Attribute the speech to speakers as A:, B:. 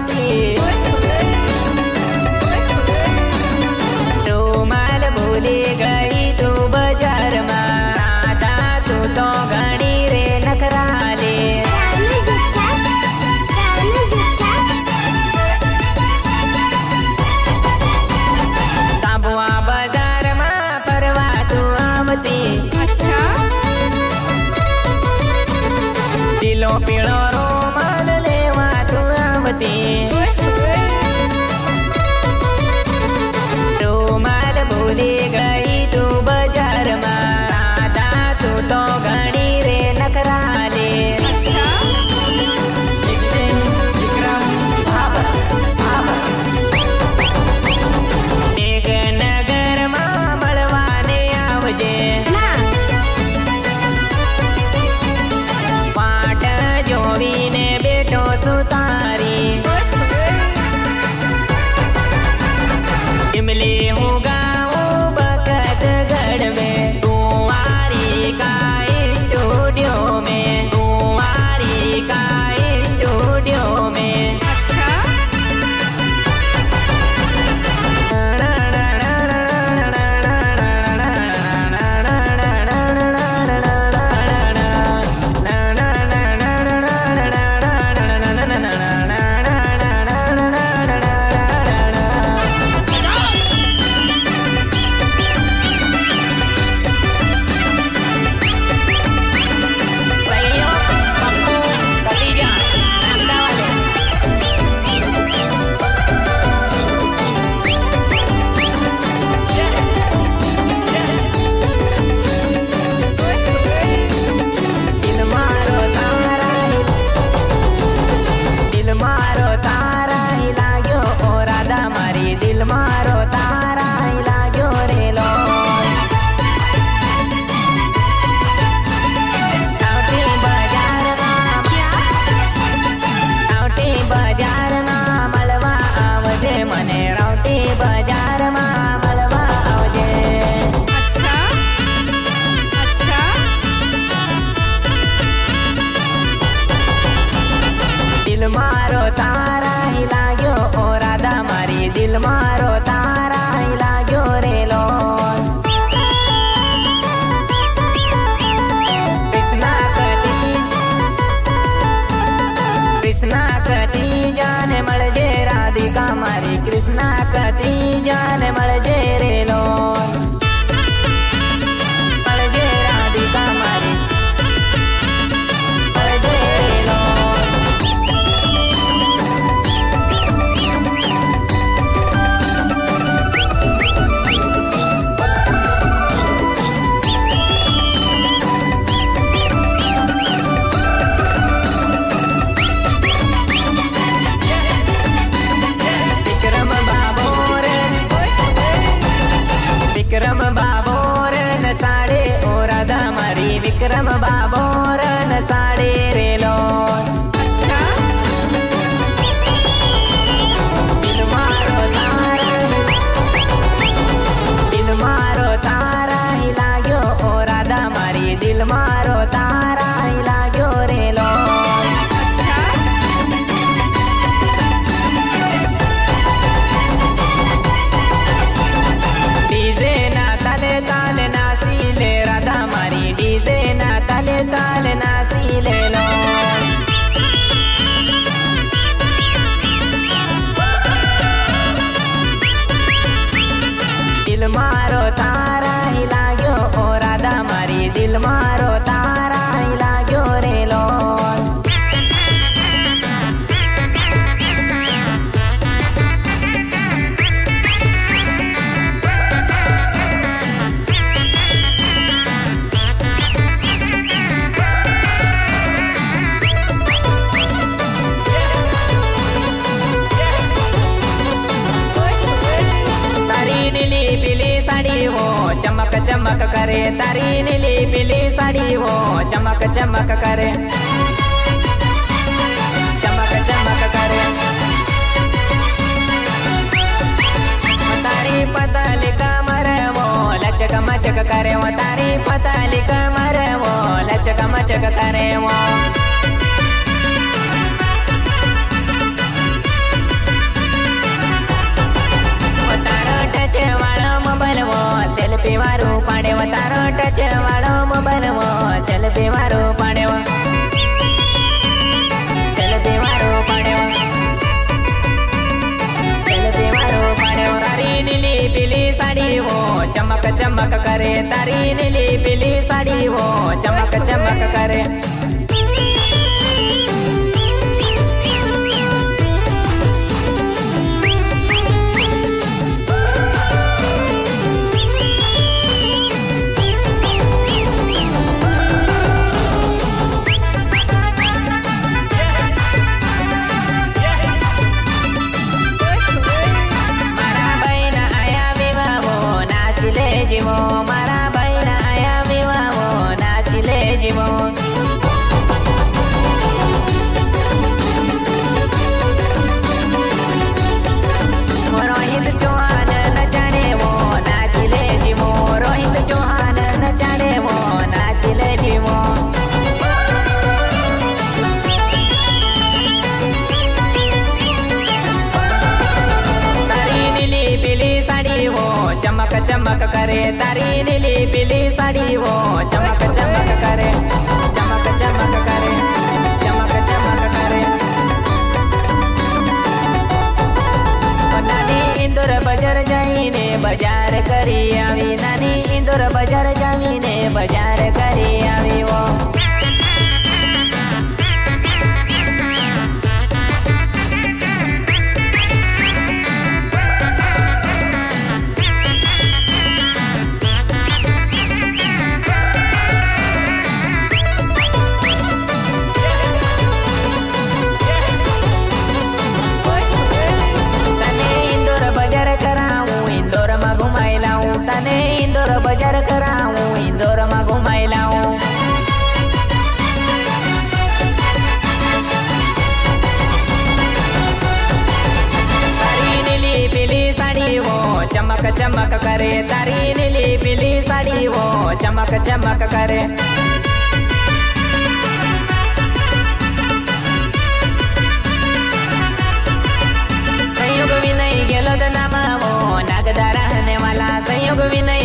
A: आवती। रूमाल भूली गई तू बाजार में, राधा तू तो घणी रे नखराली। तांबुआ बाजार में परवा तू आवती।
B: अच्छा
A: दिलो पीळो रूमाल लेवा तू आवती। रूमाल भूली गई तू बाजार में, राधा तू तो घणी रे नखराली। विक्रम भाभा नगर में મળવાને આવજે। પાટ જોવીને બેઠો છું તારી। इमली हूँ गाऊँ बखतगढ़ में, कुंवारी का स्टूडियो में, कुंवारी का स्टूडियो में। दिल मारो तारा ही लाग्यो रे लो। राउटी बाजार में મળવા આવજે મને, રાउटी बाजार में મળવા आवजे। दिल मारो तारा ही लाग्यो ओ राधा मारी, दिल मारो तारा ही लाग्यो रे लोल। कृष्णा कती जाने મળજે राधिका मारी, कृष्णा कती जाने મળજે रे लोल। મળજે राधिका मारी, મળજે रे लोल। विक्रम बाबोर न साड़े ओ राधा मारी, विक्रम बाबोर न साड़े रे लोल। दिल मारो तारा ही लाग्यो ओ राधा मारी, दिल मारो तारा ही लाग्यो रे लोल। डीजे ना ताले ताले नासी ले राधा मारी, डीजे ना ताले ताले नासी ले लो। दिल मारो तारा ही लाग्यो ओ राधा मारी, दिल मारो तारा ही लाग्यो रे लोल। साड़ी वो चमक चमक करे, तारी नीली पीली साड़ी वो चमक चमक करे, चमक चमक करे। तारी पतली कमर वो लचक मचक करे, वो तारी पतली कमर वो लचक मचक करे वो। ટચ વાળો મોબાઈલમાં સેલ્ફી મારો પાડ્યો સેલ્ફી મારો પાડ્યો સેલ્ફી મારો પાડ્યો તારી નીલી પીલી સાડી હો ચમક ચમક કરે તારી નીલી પીલી સાડી હો ચમક ચમક કરે જીવો મારા ભાઈના આયા વિવાહો નાચી લે જીવો રોહિત ચૌહાણ નચાડે વો નાચી લે જીવો રોહિત ચૌહાણ નચાડે વો નાચી લે જીવો તારી નીલી પીલી સાડી હો ચમક ચમક કરે તારી નીલી પીલી સાડી હો ચમક ચમક કરે ચમક ચમક કરે ચમક ચમક કરે નાની ઇન્દોર બજાર જઈને બજાર કરી આવી નાની ઇન્દોર બજાર જઈને બજાર કરી આવી વો બજાર કરાવું ઇન્દોરમાં ઘુમાઈ લાવું તારી નીલી પીલી સાડી હો ચમક ચમક કરે તારી નીલી પીલી સાડી હો ચમક ચમક કરે સંયોગ વિનય ગેલો નામા વો નાગદા रहने वाला संयोग विनय